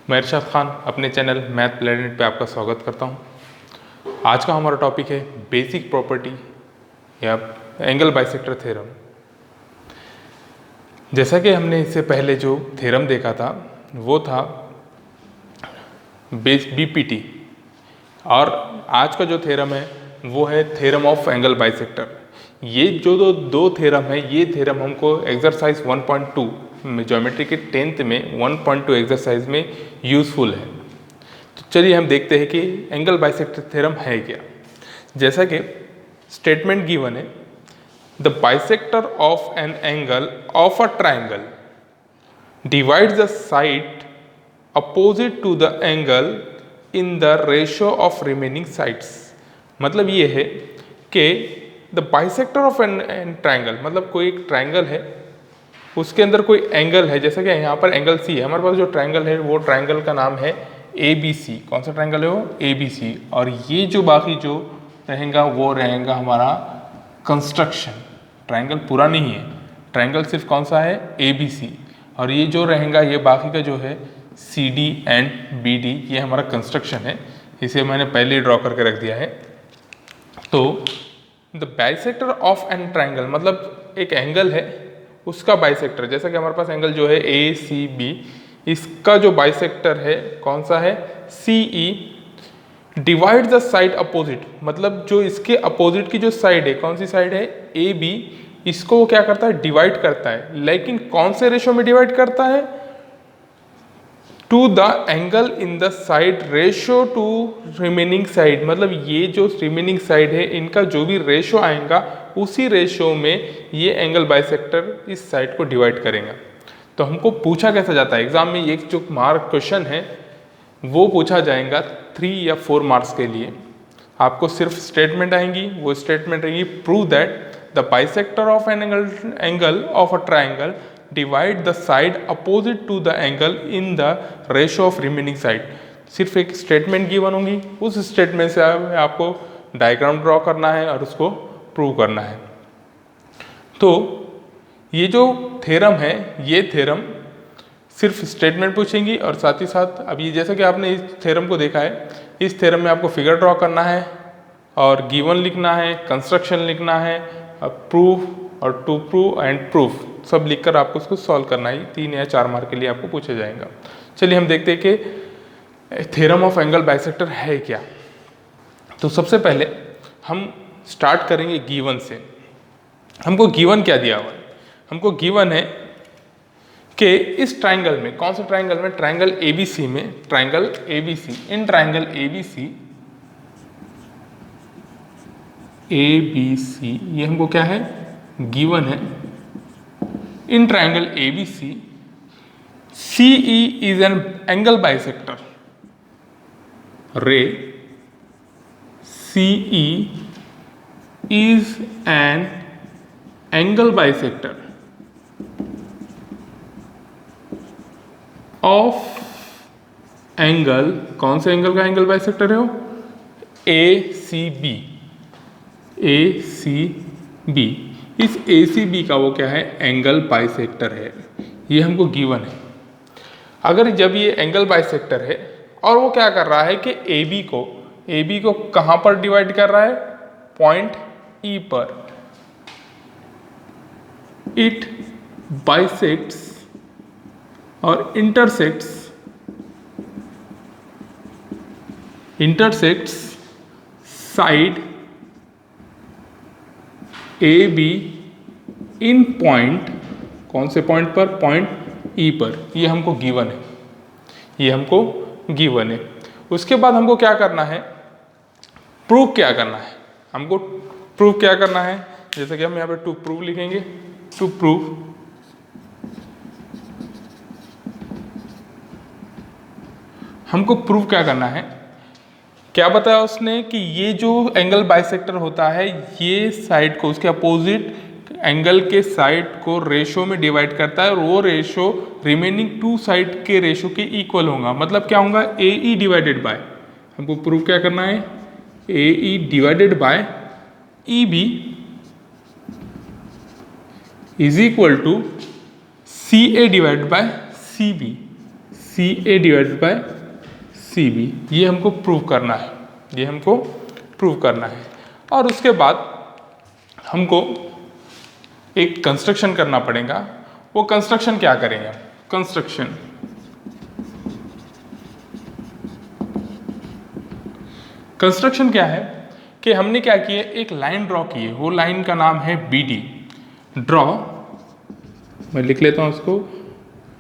मैं इरशाद खान अपने channel math planet पे आपका स्वागत करता हूँ। आज का हमारा टॉपिक है बेसिक प्रॉपर्टी या एंगल बाइसेक्टर थ्योरम। जैसा कि हमने इससे पहले जो थ्योरम देखा था वो था बेस बीपीटी, और आज का जो थ्योरम है वो है थ्योरम ऑफ एंगल बाइसेक्टर। ये जो दो थ्योरम है, ये थ्योरम हमको एक्सरसाइज 1.2 में ज्योमेट्री के 10th में 1.2 एक्सरसाइज में यूज़फुल है। तो चलिए हम देखते हैं कि एंगल बाइसेक्टर थ्योरम है क्या। जैसा कि स्टेटमेंट गिवन है, the bisector of an angle of a triangle divides the side opposite to the angle in the ratio of remaining sides. मतलब ये है कि the bisector of an triangle, मतलब कोई एक ट्राइंगल है, उसके अंदर कोई एंगल है। जैसे कि यहाँ पर एंगल सी है, हमारे पास जो ट्राइंगल है वो ट्राइंगल का नाम है ABC। कौन सा ट्राइंगल है वो? ABC। और ये जो बाकी जो रहेगा वो रहेगा हमारा कंस्ट्रक्शन। ट्राइंगल पूरा नहीं है, ट्राइंगल सिर्फ कौन सा है? ABC। और ये जो रहेगा ये बाकी का जो है CD एंड BD, ये हमारा कंस्ट्रक्शन है। इसे मैंने पहले ही ड्रॉ करके रख दिया है। तो the bisector of an triangle मतलब एक एंगल है उसका बाइसेक्टर। जैसा कि हमारे पास एंगल जो है ACB, इसका जो बाइसेक्टर है कौन सा है? CE। Divide the side opposite, मतलब जो इसके अपोजिट की जो साइड है, कौन सी साइड है? AB। इसको वो क्या करता है? डिवाइड करता है। लेकिन कौन से रेशो में डिवाइड करता है? To the angle in the side ratio to remaining side. मतलब ये जो रिमेनिंग साइड है इनका जो भी रेशो आएगा उसी रेशो में ये एंगल बाइसेक्टर इस साइड को डिवाइड करेगा। तो हमको पूछा कैसे जाता है एग्जाम में, ये जो मार्क क्वेश्चन है वो पूछा जाएगा 3 या 4 मार्क्स के लिए। आपको सिर्फ स्टेटमेंट आएंगी, वो स्टेटमेंट रहेंगी prove that the bisector of an angle of a triangle divide the side opposite to the angle in the ratio of remaining side. सिर्फ एक स्टेटमेंट गिवन होंगी, उस स्टेटमेंट से आपको डायग्राम ड्रॉ करना है और उसको प्रूव करना है। तो ये जो थ्योरम है, ये थ्योरम सिर्फ स्टेटमेंट पूछेंगी और साथ ही साथ अभी जैसा कि आपने इस थ्योरम को देखा है, इस थ्योरम में आपको फिगर ड्रॉ करना है और गिवन लिखना है, कंस्ट्रक्शन लिखना है, प्रूफ और टू प्रूव एंड प्रूफ सब लिखकर आपको उसको सॉल्व करना है। 3 या 4 मार्क के लिए आपको पूछा जाएगा। चलिए हम देखते हैं कि थ्योरम ऑफ एंगल बाइसेक्टर है क्या। तो सबसे पहले हम स्टार्ट करेंगे गिवन से। हमको गिवन क्या दिया हुआ है? हमको गिवन है कि इस ट्राइंगल में, कौन से ट्राइंगल में? ट्राइंगल ABC में, triangle ABC, in triangle ABC ये हमको क्या है? गिवन है। In triangle ABC CE is an angle bisector. Ray CE is an angle bisector of angle, कौन से एंगल का एंगल बाइसेक्टर है वो? ACB। इस ACB का वो क्या है? एंगल बाइसेक्टर है। ये हमको गिवन है। अगर जब ये एंगल बाइसेक्टर है और वो क्या कर रहा है कि AB को कहाँ पर डिवाइड कर रहा है? पॉइंट E पर। इट बाइसेक्ट्स और इंटरसेक्ट्स साइड AB इन पॉइंट, कौन से पॉइंट पर? पॉइंट E पर। ये हमको गिवन है, ये हमको गिवन है। उसके बाद हमको क्या करना है? प्रूफ क्या करना है? हमको प्रूफ क्या करना है? जैसे कि हम यहाँ पे टू प्रूफ लिखेंगे। टू प्रूफ, हमको प्रूफ क्या करना है? क्या बताया उसने कि ये जो एंगल बाइसेक्टर होता है ये साइड को, उसके अपोजिट एंगल के साइड को रेशो में डिवाइड करता है और वो रेशो रिमेनिंग 2 साइड के रेशो के इक्वल होगा। मतलब क्या होगा? AE डिवाइडेड बाय, हमको प्रूफ क्या करना है? AE divided by EB is equal to CA divided by CB। C A divided by C B, ये हमको प्रूव करना है, ये हमको प्रूव करना है। और उसके बाद हमको एक कंस्ट्रक्शन करना पड़ेगा। वो कंस्ट्रक्शन क्या करेंगे हम? कंस्ट्रक्शन क्या है कि हमने क्या किया, एक लाइन ड्रॉ की है, वो लाइन का नाम है बी डी। ड्रॉ, मैं लिख लेता हूं उसको,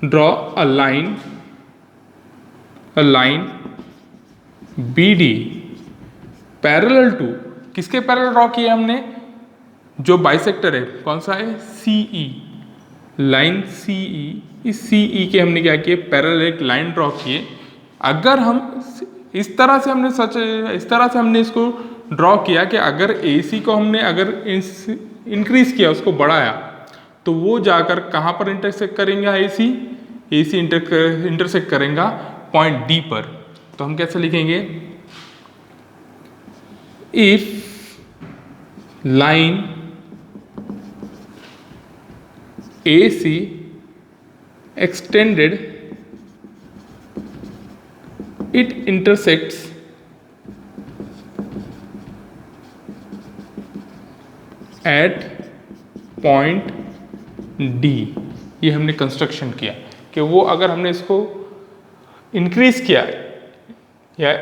draw a line B D parallel to, किसके पैरेलल ड्रॉ किया हमने? जो बाइसेक्टर है, कौन सा है? CE, line CE. इस सीई के हमने क्या किए? पैरेलल एक लाइन ड्रॉ किए। अगर हम इस तरह से हमने इसको ड्रॉ किया कि अगर AC को हमने अगर इंक्रीज किया, उसको बढ़ाया, तो वो जाकर कहाँ पर इंटरसेक्ट करेंगे? AC इंटरसेक्ट करेगा पॉइंट D पर। तो हम कैसे लिखेंगे? If line AC extended, it intersects at point D। ये हमने कंस्ट्रक्शन किया कि वो अगर हमने इसको इंक्रीज किया या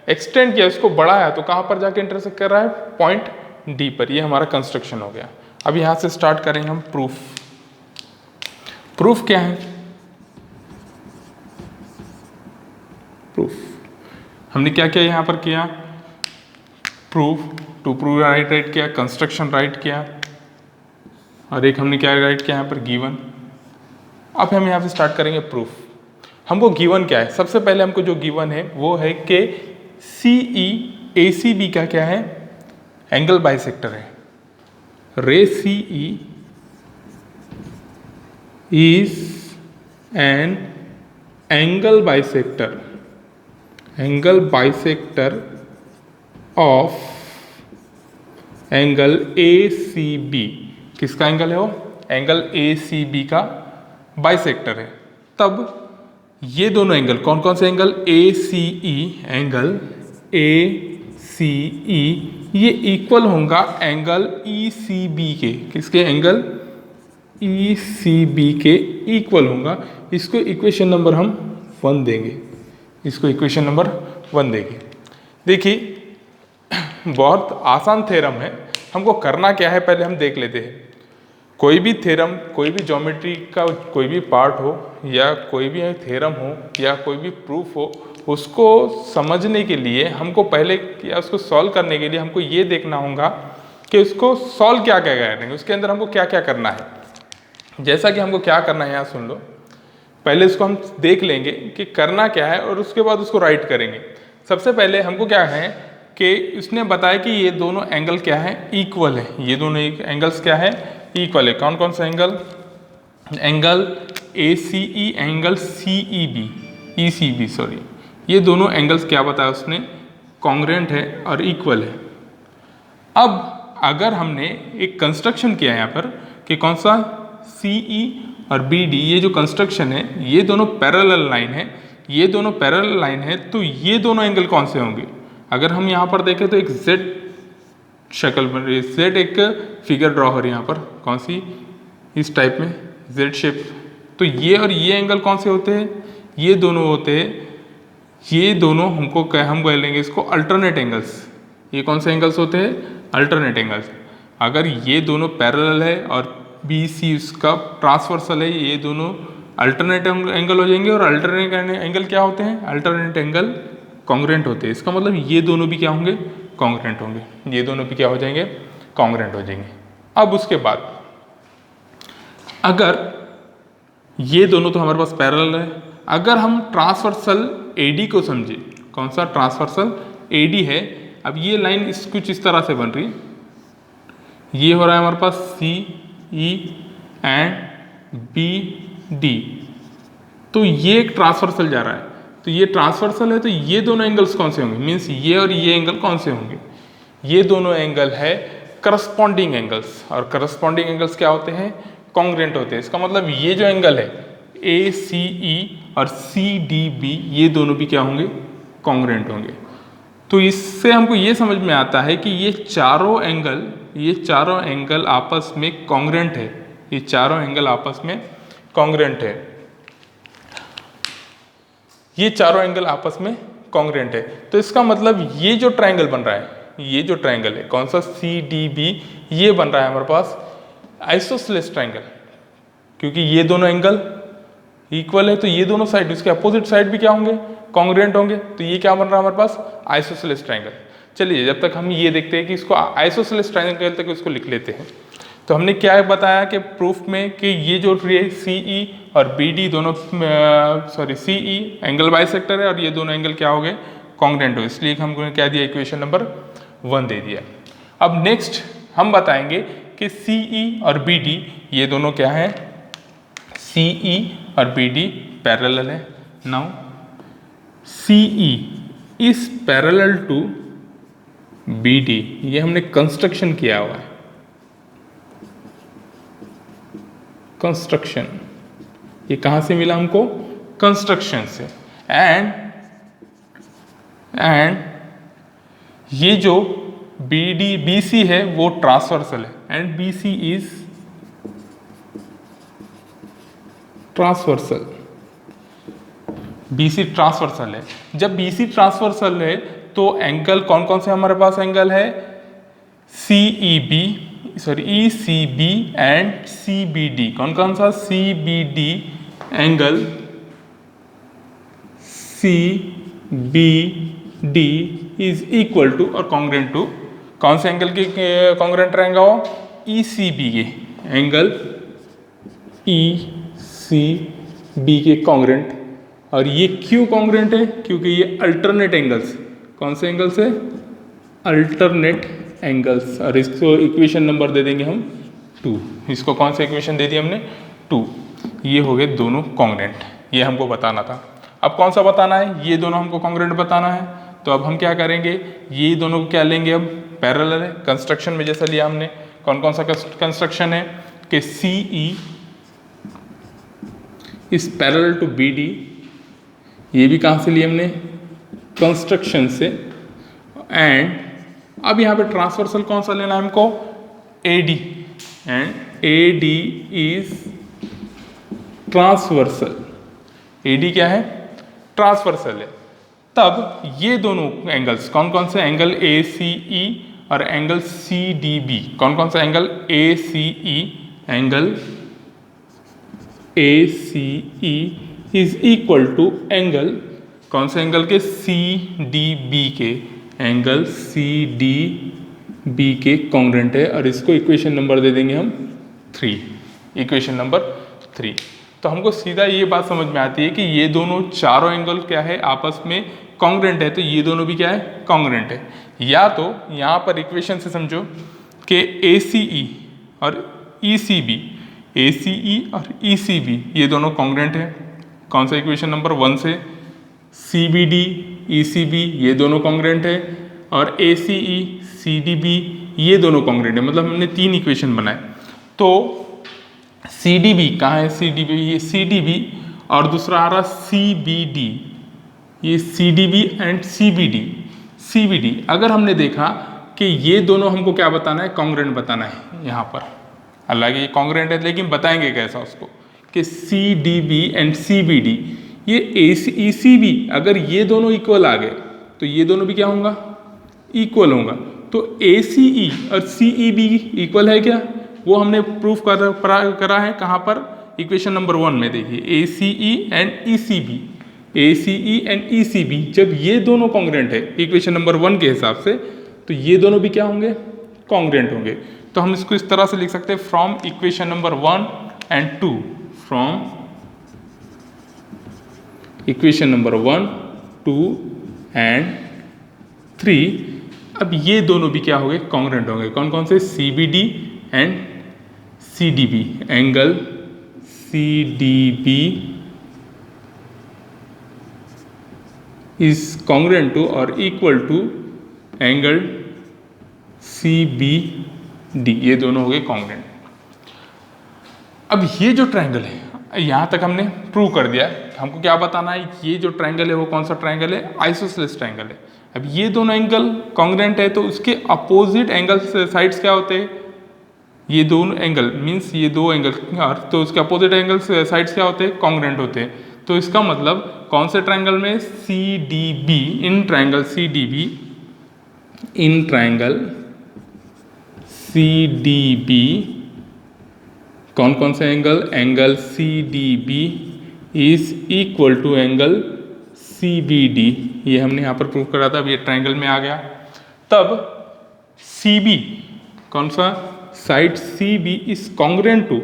एक्सटेंड किया, उसको बढ़ाया, तो कहाँ पर जाके इंटरसेक्ट कर रहा है? पॉइंट D पर। ये हमारा कंस्ट्रक्शन हो गया। अब यहाँ से स्टार्ट करेंगे हम प्रूफ। प्रूफ क्या है? प्रूफ हमने क्या किया यहाँ पर किया? प्रूफ, टू प्रूव राइट किया, कंस्ट्रक्शन राइट किया, और एक हमने क्या राइट किया यहाँ पर? गिवन। अब हम यहाँ से स्टार्ट करेंगे प्रूफ। हमको गिवन क्या है? सबसे पहले हमको जो गिवन है वो है कि CE ACB का क्या है? एंगल बाइसेक्टर है। रे CE is an angle bisector of angle ACB। किसका एंगल है वो? एंगल ACB का बाइसेक्टर है। तब ये दोनों एंगल, कौन कौन से एंगल? एंगल ACE ये इक्वल होगा एंगल ECB के। किसके? एंगल ECB के इक्वल होगा। इसको इक्वेशन नंबर हम 1 देंगे, इसको इक्वेशन नंबर 1 देंगे। देखिए, बहुत आसान थ्योरम है। हमको करना क्या है पहले हम देख लेते हैं। कोई भी थ्योरम, कोई भी ज्योमेट्री का कोई भी पार्ट हो, या कोई भी थ्योरम हो, या कोई भी प्रूफ हो, उसको समझने के लिए हमको पहले, या उसको सॉल्व करने के लिए हमको ये देखना होगा कि उसको सॉल्व क्या क्या करेंगे, उसके अंदर हमको क्या क्या करना है। जैसा कि हमको क्या करना है, यहाँ सुन लो। पहले इसको हम देख लेंगे कि करना क्या है, और उसके बाद उसको राइट करेंगे। सबसे पहले हमको क्या है कि उसने बताया कि ये दोनों एंगल क्या है? इक्वल है। ये दोनों एंगल्स क्या है? इक्वल है। कौन कौन सा angle? Angle ACE, angle ECB sorry, ये दोनों एंगल्स क्या बताया उसने? कॉन्ग्रुएंट है और इक्वल है। अब अगर हमने एक कंस्ट्रक्शन किया यहाँ पर कि कौन सा? CE और BD, ये जो कंस्ट्रक्शन है, ये दोनों पैरेलल लाइन है, ये दोनों पैरेलल लाइन है, तो ये दोनों एंगल कौन से होंगे? अगर हम यहाँ पर देखें तो एक Z शक्ल बन रही है, Z एक फिगर ड्रॉ हो रही है यहाँ पर, कौन सी? इस टाइप में Z शेप। तो ये और ये एंगल कौन से होते हैं? ये दोनों होते हैं, ये दोनों हमको हम कह लेंगे इसको अल्टरनेट एंगल्स। ये कौन से एंगल्स होते हैं? Alternate angles. अगर ये दोनों पैरेलल है और BC इसका ट्रांसवर्सल है, ये दोनों अल्टरनेट एंगल हो जाएंगे। और अल्टरनेट एंगल क्या होते हैं? अल्टरनेट एंगल कॉन्ग्रुएंट होते हैं। इसका मतलब ये दोनों भी क्या होंगे? कॉन्ग्रुएंट होंगे। ये दोनों भी क्या हो जाएंगे? कॉन्ग्रुएंट हो जाएंगे। अब उसके बाद अगर ये दोनों तो हमारे पास पैरेलल है, अगर हम ट्रांसवर्सल AD को समझे, कौन सा? ट्रांसवर्सल AD है। अब ये लाइन कुछ इस तरह से बन रही है, ये हो रहा है हमारे पास CE एंड BD, तो ये एक ट्रांसवर्सल जा रहा है। तो ये ट्रांसवर्सल है, तो ये दोनों एंगल्स कौन से होंगे? मीन्स ये और ये एंगल कौन से होंगे? ये दोनों एंगल है करस्पॉन्डिंग एंगल्स। और करस्पॉन्डिंग एंगल्स क्या होते हैं? कॉन्ग्रुएंट होते हैं। इसका मतलब ये जो एंगल है ACE और CDB ये दोनों भी क्या होंगे, कॉन्ग्रुएंट होंगे। तो इससे हमको ये समझ में आता है कि ये चारों एंगल आपस में कॉन्ग्रुएंट है, ये चारों एंगल आपस में कॉन्ग्रुएंट है, ये चारों एंगल आपस में कॉन्ग्रुएंट है। तो इसका मतलब ये जो ट्रायंगल बन रहा है, ये जो ट्रायंगल है कौन सा, CDB, ये बन रहा है हमारे पास आइसोसेलेस ट्रायंगल, क्योंकि ये दोनों एंगल इक्वल है तो ये दोनों साइड, इसके अपोजिट साइड भी क्या होंगे, कॉन्ग्रुएंट होंगे। तो ये क्या बन रहा है हमारे पास, आइसोसेलेस ट्रायंगल। चलिए जब तक हम ये देखते हैं कि इसको आइसोसेलेस ट्रायंगल तक इसको लिख लेते हैं। तो हमने क्या बताया कि प्रूफ में कि ये जो CE और BD दोनों CE एंगल बाइसेक्टर है और ये दोनों एंगल क्या हो गए, कॉन्ग्रुएंट हो, इसलिए हमको क्या दिया, इक्वेशन नंबर 1 दे दिया। अब नेक्स्ट हम बताएंगे कि CE और BD ये दोनों क्या है, CE और BD पैरेलल है। Now CE is parallel to BD, ये हमने कंस्ट्रक्शन किया हुआ है, कंस्ट्रक्शन, ये कहाँ से मिला हमको, कंस्ट्रक्शन से। एंड ये जो BC है वो ट्रांसवर्सल है, and BC is transversal, BC transversal है। जब BC ट्रांसवर्सल है तो एंगल कौन कौन से हमारे पास एंगल है, ECB एंड CBD। कौन कौन सा, CBD angle CBD is equal to और कॉन्ग्रुएंट टू कौन से एंगल के कॉन्ग्रुएंट रहेगा वो, ECB के एंगल ECB के कॉन्ग्रुएंट। और ये क्यों कॉन्ग्रुएंट है, क्योंकि ये अल्टरनेट एंगल्स, कौन से एंगल्स है, अल्टरनेट एंगल्स। और इसको इक्वेशन नंबर दे देंगे हम 2, इसको कौन सा इक्वेशन दे दिया हमने, 2। ये हो गए दोनों कॉन्ग्रुएंट, ये हमको बताना था। अब कौन सा बताना है, ये दोनों हमको कॉन्ग्रुएंट बताना है। तो अब हम क्या करेंगे, ये दोनों को क्या लेंगे, अब पैरेलल है, कंस्ट्रक्शन में जैसा लिया हमने। कौन कौन सा कंस्ट्रक्शन है कि CE is parallel to BD, ये भी कहाँ से लिए हमने, कंस्ट्रक्शन से। एंड अब यहाँ पे ट्रांसवर्सल कौन सा लेना है हमको, AD, and AD is transversal, AD क्या है, ट्रांसवर्सल है। तब ये दोनों एंगल्स कौन कौन से, एंगल ACE और एंगल CDB, कौन कौन सा angle, ACE, angle ACE is equal to angle कौन से एंगल के, CDB के, एंगल CDB के कॉन्ग्रुएंट है। और इसको इक्वेशन नंबर दे देंगे हम 3, इक्वेशन नंबर 3। तो हमको सीधा ये बात समझ में आती है कि ये दोनों चारों एंगल क्या है, आपस में कॉन्ग्रुएंट है, तो ये दोनों भी क्या है, कॉन्ग्रुएंट है। या तो यहाँ पर इक्वेशन से समझो कि ACE और ECB, ACE और ECB ये दोनों कॉन्ग्रुएंट है, कौन सा इक्वेशन नंबर 1 से। CBD ECB ये दोनों कॉन्ग्रुएंट है, और ACE CDB ये दोनों कॉन्ग्रुएंट है। मतलब हमने 3 इक्वेशन बनाए। तो CDB कहाँ है, CDB ये CDB, और दूसरा आ रहा CBD, ये CDB एंड CBD। अगर हमने देखा कि ये दोनों हमको क्या बताना है, कॉन्ग्रुएंट बताना है यहाँ पर। हालांकि ये कॉन्ग्रुएंट है लेकिन बताएंगे कैसा उसको, कि CDB एंड CBD ये ECB अगर ये दोनों इक्वल आ गए तो ये दोनों भी क्या होगा, इक्वल होगा। तो ACE और CEB इक्वल है क्या, वो हमने प्रूफ करा है कहाँ पर, इक्वेशन नंबर 1 में। देखिए ACE एंड ECB जब ये दोनों कॉन्ग्रुएंट है इक्वेशन नंबर 1 के हिसाब से, तो ये दोनों भी क्या होंगे, कॉन्ग्रुएंट होंगे। तो हम इसको इस तरह से लिख सकते हैं, from equation number 1 and 2, from equation number 1, 2 and 3। अब ये दोनों भी क्या होंगे, कॉन्ग्रुएंट होंगे। कौन कौन से, CBD and CDB, angle CDB is congruent to और इक्वल टू एंगल CBD, ये दोनों हो गए कॉन्ग्रुएंट। अब ये जो ट्रायंगल है यहाँ तक हमने प्रूव कर दिया, हमको क्या बताना है, ये जो ट्रायंगल है वो कौन सा ट्रायंगल है, आइसोसेलेस ट्रायंगल है। अब ये दोनों एंगल कॉन्ग्रेंट है तो उसके अपोजिट एंगल साइड्स क्या होते हैं, ये दोनों एंगल मीन्स ये दो एंगल, तो उसके अपोजिट एंगल साइड्स क्या होते हैं, कॉन्ग्रेंट होते हैं। तो इसका मतलब कौन से ट्रायंगल में, C D B, in triangle C D B, in triangle C D B कौन कौन से angle, angle C D B is equal to angle C B D, ये हमने यहाँ पर प्रूव करा था। अब ये ट्रायंगल में आ गया। तब सी बी कौन सा, side C B is congruent to,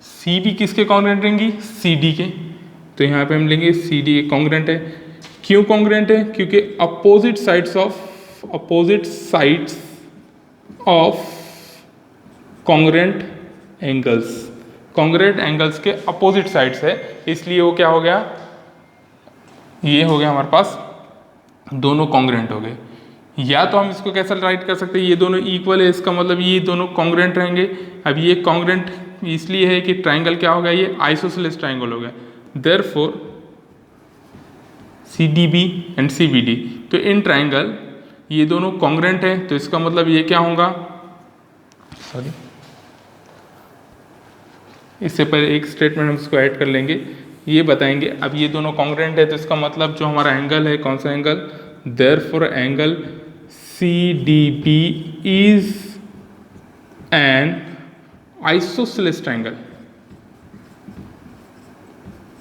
C B किसके कॉन्ग्रेंट रहेंगी, सी डी के। तो यहाँ पे हम लेंगे सी डी कॉन्ग्रेंट है। क्यों कॉन्ग्रेंट है, क्योंकि opposite sides of congruent angles के अपोजिट साइड्स है, इसलिए वो क्या हो गया, ये हो गया हमारे पास, दोनों कॉन्ग्रेंट हो गए। या तो हम इसको कैसे राइट कर सकते हैं, ये दोनों इक्वल है, इसका मतलब ये दोनों कॉन्ग्रेंट रहेंगे। अब ये कॉन्ग्रेंट इसलिए है कि ट्रायंगल क्या हो गया, ये आइसोसेलेस ट्रायंगल हो गया। Therefore C D B and C B D, तो इन ट्रायंगल ये दोनों कॉन्ग्रेंट है, तो इसका मतलब ये क्या होगा, सॉरी इससे पहले एक स्टेटमेंट हम इसको ऐड कर लेंगे, ये बताएंगे। अब ये दोनों कॉन्ग्रेंट है तो इसका मतलब जो हमारा एंगल है, कौन सा angle, therefore angle C D B is an isosceles triangle,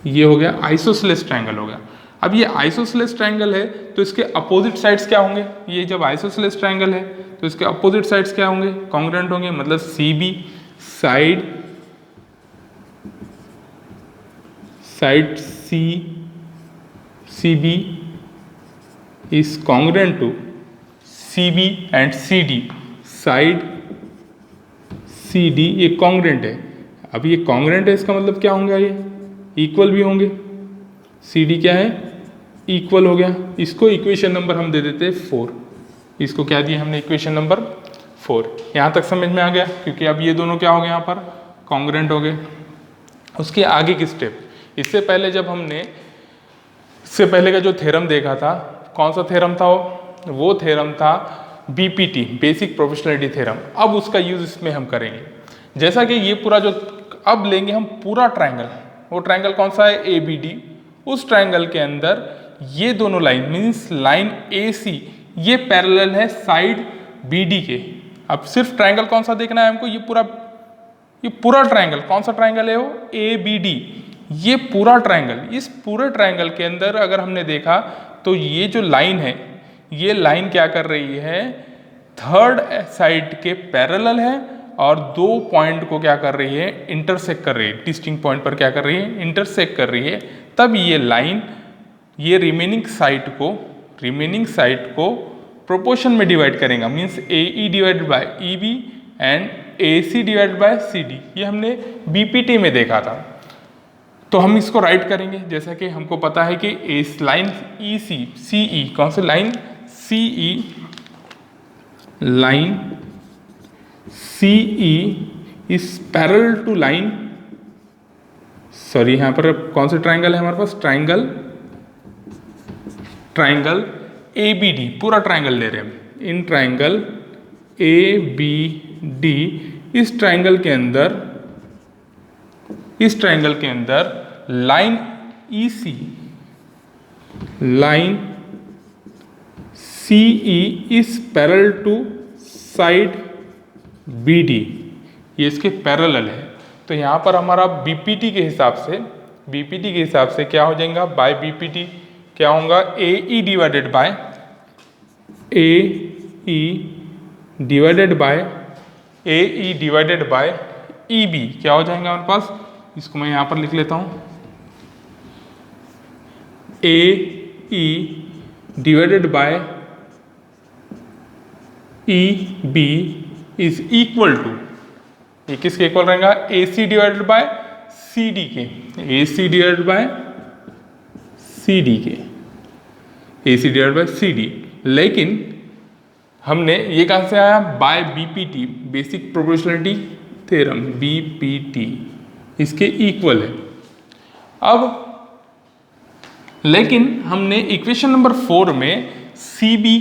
ये हो गया आइसोसेलेस ट्रायंगल हो गया। अब ये आइसोसेलेस ट्रायंगल है तो इसके अपोजिट साइड्स क्या होंगे, ये जब आइसोसेलेस ट्रायंगल है तो इसके अपोजिट साइड्स क्या होंगे, कॉन्ग्रेंट होंगे। मतलब C B side C B is congruent to CB and CD, side CD ये कॉन्ग्रेंट है। अब ये कॉन्ग्रेंट है, इसका मतलब क्या होंगे, ये इक्वल भी होंगे। CD क्या है, इक्वल हो गया। इसको इक्वेशन नंबर हम दे देते हैं 4, इसको क्या दिया हमने, इक्वेशन नंबर 4। यहाँ तक समझ में आ गया, क्योंकि अब ये दोनों क्या हो गए, यहाँ पर कॉन्ग्रेंट हो गए। उसके आगे की स्टेप, इससे पहले जब हमने इससे पहले का जो थ्योरम देखा था, कौन सा थ्योरम था वो थ्योरम था बीपीटी, बेसिक प्रोपोर्शनलिटी थ्योरम। अब उसका यूज इसमें हम करेंगे। जैसा कि ये पूरा जो अब लेंगे हम पूरा ट्रायंगल, वो ट्रायंगल कौन सा है, ए बी डी। उस ट्रायंगल के अंदर ये दोनों लाइन मीन्स लाइन ए सी ये पैरेलल है साइड बी डी के। अब सिर्फ ट्रायंगल कौन सा देखना है हमको, ये पूरा ट्रायंगल कौन सा ट्रायंगल है वो, ए बी डी। ये पूरा ट्रायंगल, इस पूरे ट्रायंगल के अंदर अगर हमने देखा तो ये जो लाइन है, ये लाइन क्या कर रही है, थर्ड साइड के पैरेलल है और दो पॉइंट को क्या कर रही है, इंटरसेक्ट कर रही है। डिस्टिंक्ट पॉइंट पर क्या कर रही है, इंटरसेक्ट कर रही है। तब ये लाइन ये रिमेनिंग साइड को प्रोपोर्शन में डिवाइड करेगा, means A E divided by E B and A C divided by C D. ये हमने बीपीटी में देखा था। तो हम इसको राइट करेंगे, जैसा कि हमको पता है कि इस लाइन ई सी सी ई, कौन सी line, C E, line C E is parallel to line, sorry यहाँ पर कौन सा ट्रायंगल है हमारे पास, ट्रायंगल ए बी डी, पूरा ट्रायंगल ले रहे हैं। In triangle A B D, इस ट्रायंगल के अंदर line E C, line C E is parallel to side B D, ये इसके पैरेलल है। तो यहाँ पर हमारा बीपीटी के हिसाब से क्या हो जाएगा, बाय बीपीटी क्या होगा, A E divided by E B क्या हो जाएगा हमारे पास। इसको मैं यहाँ पर लिख लेता हूँ, A E divided by E B is equal to, ये किसके इक्वल रहेगा, A C divided by C D के, A C divided by C D के, A C divided by C D. लेकिन हमने ये कहाँ से आया, by BPT, basic proportionality theorem, BPT इसके इक्वल है। अब लेकिन हमने इक्वेशन नंबर 4 में सी बी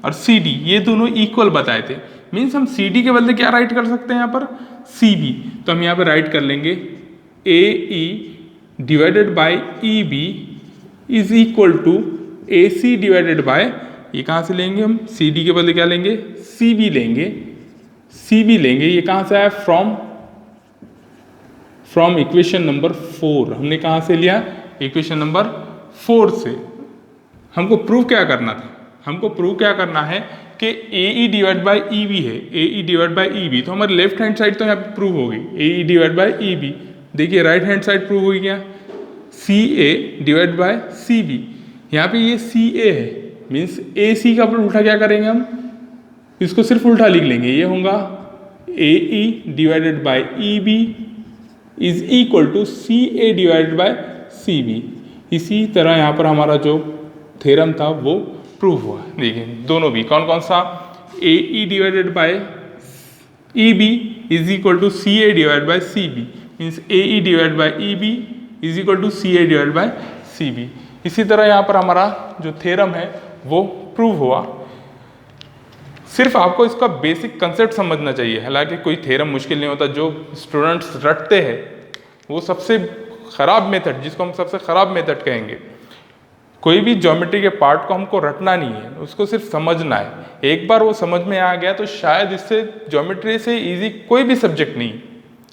और सी डी ये दोनों इक्वल बताए थे। मीन्स हम सी डी के बदले क्या राइट कर सकते हैं यहाँ पर, सी बी। तो हम यहाँ पर राइट कर लेंगे A E divided by E B is equal to A C divided by, ये कहाँ से लेंगे हम, सी डी के बदले क्या लेंगे, सी बी लेंगे। सी बी लेंगे, ये कहाँ से आया, फ्रॉम इक्वेशन नंबर 4। हमने कहाँ से लिया, इक्वेशन नंबर 4 से। हमको प्रूव क्या करना था, हमको प्रूव क्या करना है कि A E divide by E B है, A E divide by E B. तो हमारी लेफ्ट हैंड साइड तो यहाँ पे प्रूव होगी, A E divide by E B. देखिए राइट हैंड साइड प्रूव होगी क्या, C A divide by C B. यहाँ पे ये सी ए है, मीन्स ए सी का उल्टा क्या करेंगे हम, इसको सिर्फ उल्टा लिख लेंगे। ये होगा A E divided by E B is equal to C A divided by C B. इसी तरह यहाँ पर हमारा जो थ्योरम था वो प्रूव हुआ। देखिए दोनों भी कौन कौन सा, A E divided by E B is equal to C A divide by C B, means A E divide by E B is equal to C A divide by C B. इसी तरह यहाँ पर हमारा जो theorem है वो prove हुआ। सिर्फ आपको इसका बेसिक कंसेप्ट समझना चाहिए, हालांकि कोई थ्योरम मुश्किल नहीं होता। जो स्टूडेंट्स रटते हैं वो सबसे ख़राब मेथड, जिसको हम सबसे ख़राब मेथड कहेंगे। कोई भी ज्योमेट्री के पार्ट को हमको रटना नहीं है, उसको सिर्फ समझना है। एक बार वो समझ में आ गया तो शायद इससे ज्योमेट्री से इजी कोई भी सब्जेक्ट नहीं,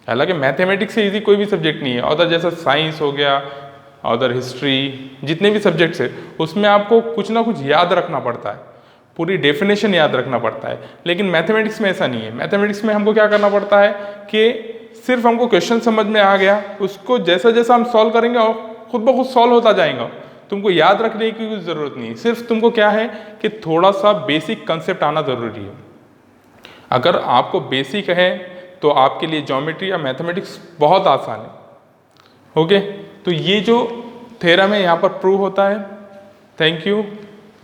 हालांकि मैथमेटिक्स से इजी कोई भी सब्जेक्ट नहीं है। अदर जैसा साइंस हो गया, अदर हिस्ट्री, जितने भी सब्जेक्ट्स है उसमें आपको कुछ ना कुछ याद रखना पड़ता है, पूरी डेफिनेशन याद रखना पड़ता है। लेकिन मैथमेटिक्स में ऐसा नहीं है। मैथमेटिक्स में हमको क्या करना पड़ता है कि सिर्फ हमको क्वेश्चन समझ में आ गया, उसको जैसा जैसा हम सॉल्व करेंगे और खुद ब खुद सॉल्व होता जाएगा। तुमको याद रखने की कोई ज़रूरत नहीं है, सिर्फ तुमको क्या है कि थोड़ा सा बेसिक कंसेप्ट आना ज़रूरी है। अगर आपको बेसिक है तो आपके लिए ज्योमेट्री या मैथमेटिक्स बहुत आसान है। ओके, तो ये जो थ्योरम है यहाँ पर प्रूव होता है। थैंक यू,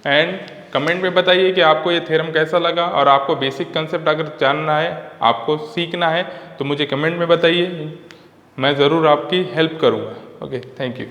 एंड कमेंट में बताइए कि आपको ये थ्योरम कैसा लगा, और आपको बेसिक कंसेप्ट अगर जानना है, आपको सीखना है तो मुझे कमेंट में बताइए, मैं ज़रूर आपकी हेल्प करूँगा। Okay, thank you.